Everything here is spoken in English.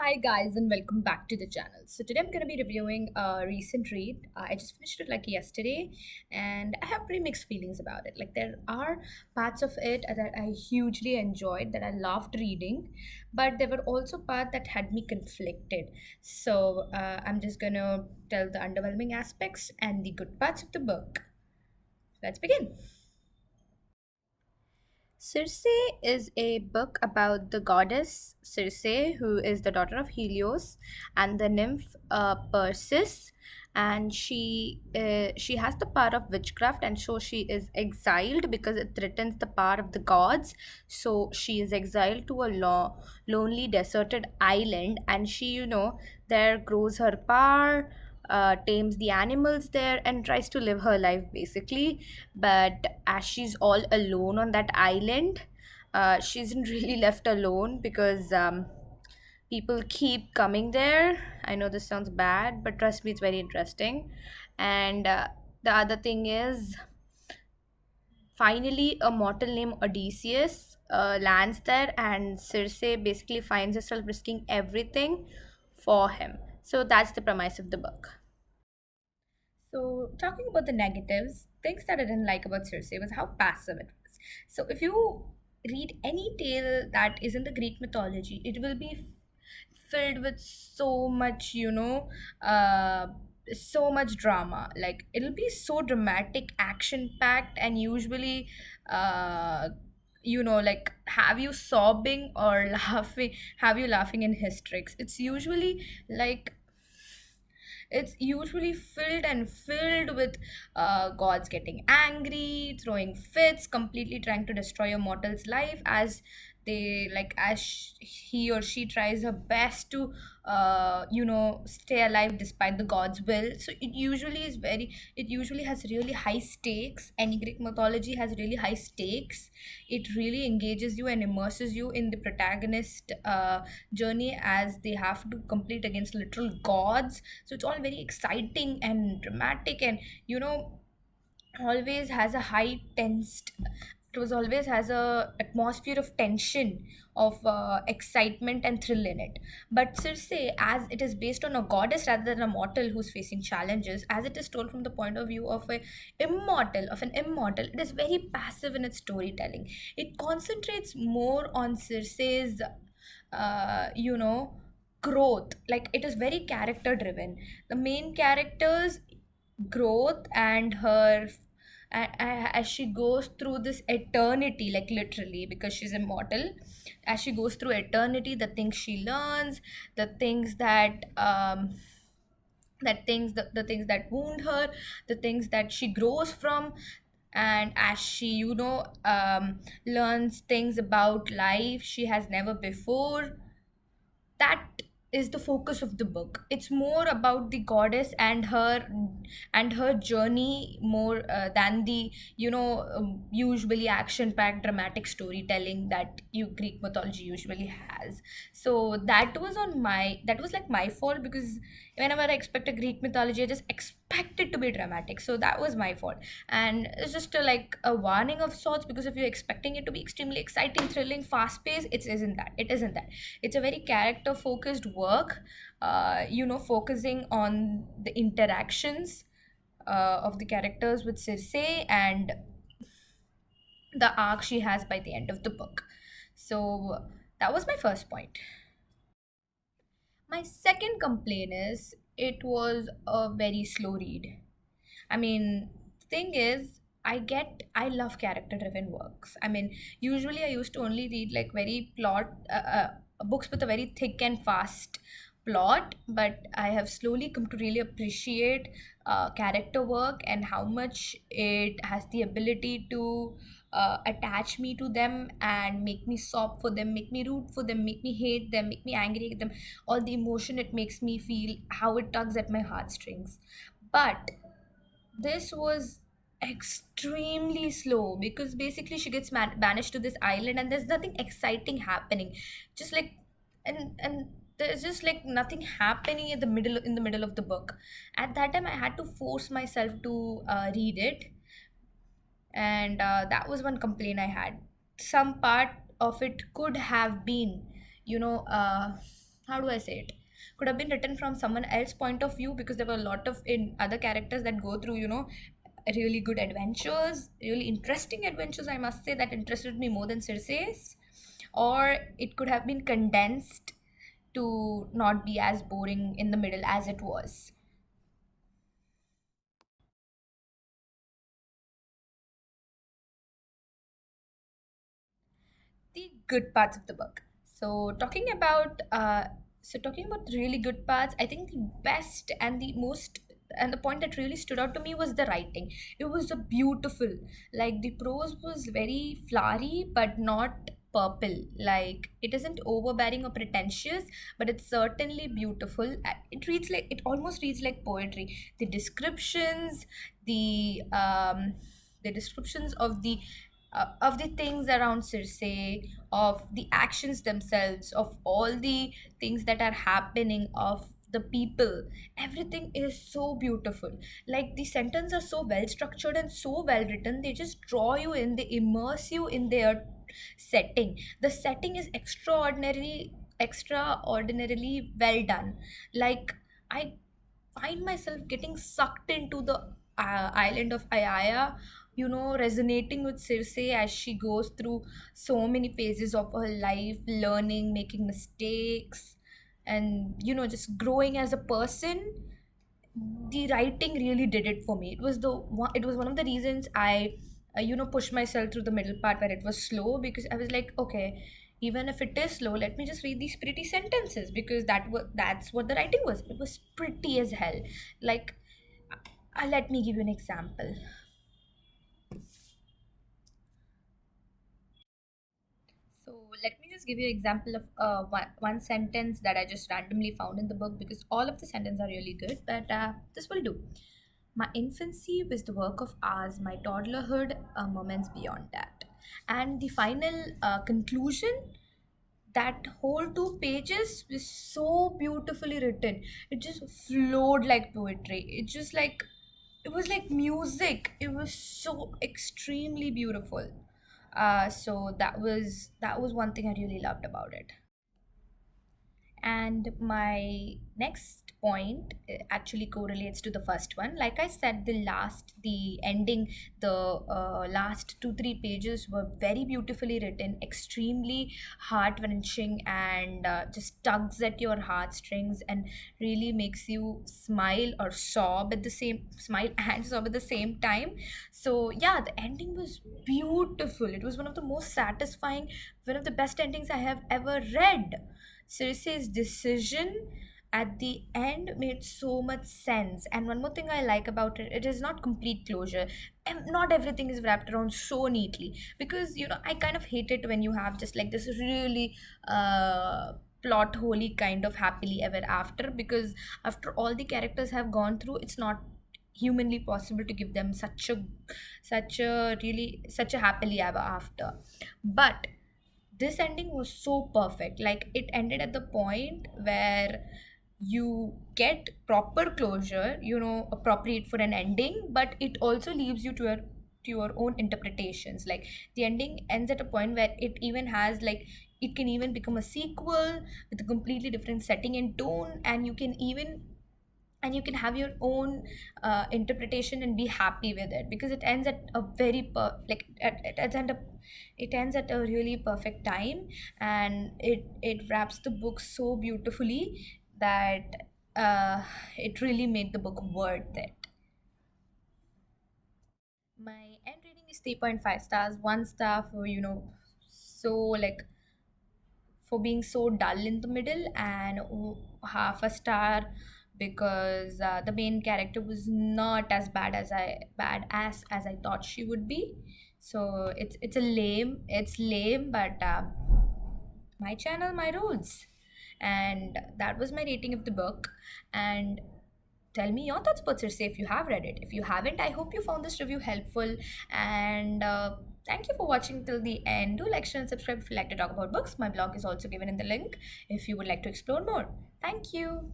Hi guys and welcome back to the channel. So today I'm going to be reviewing a recent read. I just finished it like yesterday and I have pretty mixed feelings about it. Like there are parts of it that I hugely enjoyed, that I loved reading, but there were also parts that had me conflicted. So I'm just going to tell the underwhelming aspects and the good parts of the book. Let's begin. Circe is a book about the goddess Circe, who is the daughter of Helios, and the nymph Persis. And she has the power of witchcraft, and so she is exiled because it threatens the power of the gods. So she is exiled to a lonely, deserted island, and she, there grows her power. Tames the animals there and tries to live her life basically, but as she's all alone on that island, she isn't really left alone because people keep coming there. I know this sounds bad, but trust me, it's very interesting. And the other thing is, finally, a mortal named Odysseus lands there, and Circe basically finds herself risking everything for him. So that's the premise of the book. So, talking about the negatives, things that I didn't like about Circe was how passive it was. So, if you read any tale that is in the Greek mythology, it will be filled with so much, so much drama. Like, it'll be so dramatic, action packed, and usually, like have you sobbing or laughing, have you laughing in hysterics. It's usually filled with gods getting angry, throwing fits, completely trying to destroy a mortal's life as he or she tries her best to stay alive despite the god's will. So it usually has really high stakes. Any Greek mythology has really high stakes. It really engages you and immerses you in the protagonist journey as they have to complete against literal gods. So it's all very exciting and dramatic, and always has a high tensed it was always has a atmosphere of tension, of excitement and thrill in it. But Circe, as it is based on a goddess rather than a mortal who's facing challenges, as it is told from the point of view of an immortal, it is very passive in its storytelling. It concentrates more on Circe's you know growth. Like, it is very character driven. The main characters growth and as she goes through this eternity, like literally, because she's immortal. As she goes through eternity, the things she learns, the things the things that wound her, the things that she grows from, and as she learns things about life she has never before. That is the focus of the book. It's more about the goddess and her journey, more than the usually action packed dramatic storytelling that Greek mythology usually has. So that was like my fault, because whenever I expect a Greek mythology, I just expect it to be dramatic. So that was my fault, and it's just like a warning of sorts, because if you're expecting it to be extremely exciting, thrilling, fast paced, it isn't that. It's a very character focused work, focusing on the interactions of the characters with Circe and the arc she has by the end of the book. So that was my first point. My second complaint is it was a very slow read. I mean, thing is, I love character driven works. I mean, usually I used to only read like very books with a very thick and fast plot, but I have slowly come to really appreciate character work and how much it has the ability to attach me to them and make me sob for them, make me root for them, make me hate them, make me angry at them. All the emotion it makes me feel, how it tugs at my heartstrings. But this was extremely slow, because basically she gets banished to this island and there's nothing exciting happening. Just like, and there's just like nothing happening in the middle of the book. At that time I had to force myself to read it, and that was one complaint I had. Some part of it could have been, you know uh, how do I say it? Could have been written from someone else's point of view, because there were a lot of in other characters that go through, really good adventures, really interesting adventures, I must say, that interested me more than Circe's. Or it could have been condensed to not be as boring in the middle as it was. The good parts of the book. So talking about the really good parts, I think the best and the most, and the point that really stood out to me was the writing. It was a beautiful, like the prose was very flowery but not purple. Like it isn't overbearing or pretentious, but it's certainly beautiful. It almost reads like poetry. The descriptions, the um the descriptions of the things around Circe, of the actions themselves, of all the things that are happening, of the people. Everything is so beautiful. Like the sentences are so well structured and so well written. They just draw you in, they immerse you in their setting. The setting is extraordinarily well done. Like I find myself getting sucked into the island of Ayaya, resonating with Circe as she goes through so many phases of her life, learning, making mistakes, and just growing as a person. The writing really did it for me. It was one of the reasons I pushed myself through the middle part where it was slow, because I was like, okay, even if it is slow, let me just read these pretty sentences, because that's what the writing was. It was pretty as hell. Like, let me give you an example. So let me just give you an example of one sentence that I just randomly found in the book, because all of the sentences are really good, but this will do. My infancy was the work of hours, my toddlerhood, moments beyond that. And the final conclusion, that whole 2 pages was so beautifully written. It just flowed like poetry. It was like music. It was so extremely beautiful. So that was one thing I really loved about it. And my next point actually correlates to the first one. Like I said, the ending, the last 2 3 pages were very beautifully written, extremely heart wrenching, and just tugs at your heartstrings and really makes you smile and sob at the same time. So yeah, the ending was beautiful. It was one of the most satisfying, one of the best endings I have ever read. Cersei's decision at the end made so much sense. And one more thing I like about it, it is not complete closure. And not everything is wrapped around so neatly. Because, I kind of hate it when you have just like this really plot holy kind of happily ever after. Because after all the characters have gone through, it's not humanly possible to give them such a happily ever after. But this ending was so perfect. Like it ended at the point where you get proper closure, appropriate for an ending, but it also leaves you to your own interpretations. Like the ending ends at a point where it even has like, it can even become a sequel with a completely different setting and tone, and you can have your own interpretation and be happy with it, because it ends at a very like it ends at a really perfect time, and it wraps the book so beautifully that it really made the book worth it. My end rating is 3.5 stars. One star for so like for being so dull in the middle, and half a star because the main character was not as bad as I thought she would be. So it's lame, but my channel, my rules. And that was my rating of the book. And tell me your thoughts about Circe if you have read it. If you haven't, I hope you found this review helpful. And thank you for watching till the end. Do like, share, and subscribe if you like to talk about books. My blog is also given in the link if you would like to explore more. Thank you.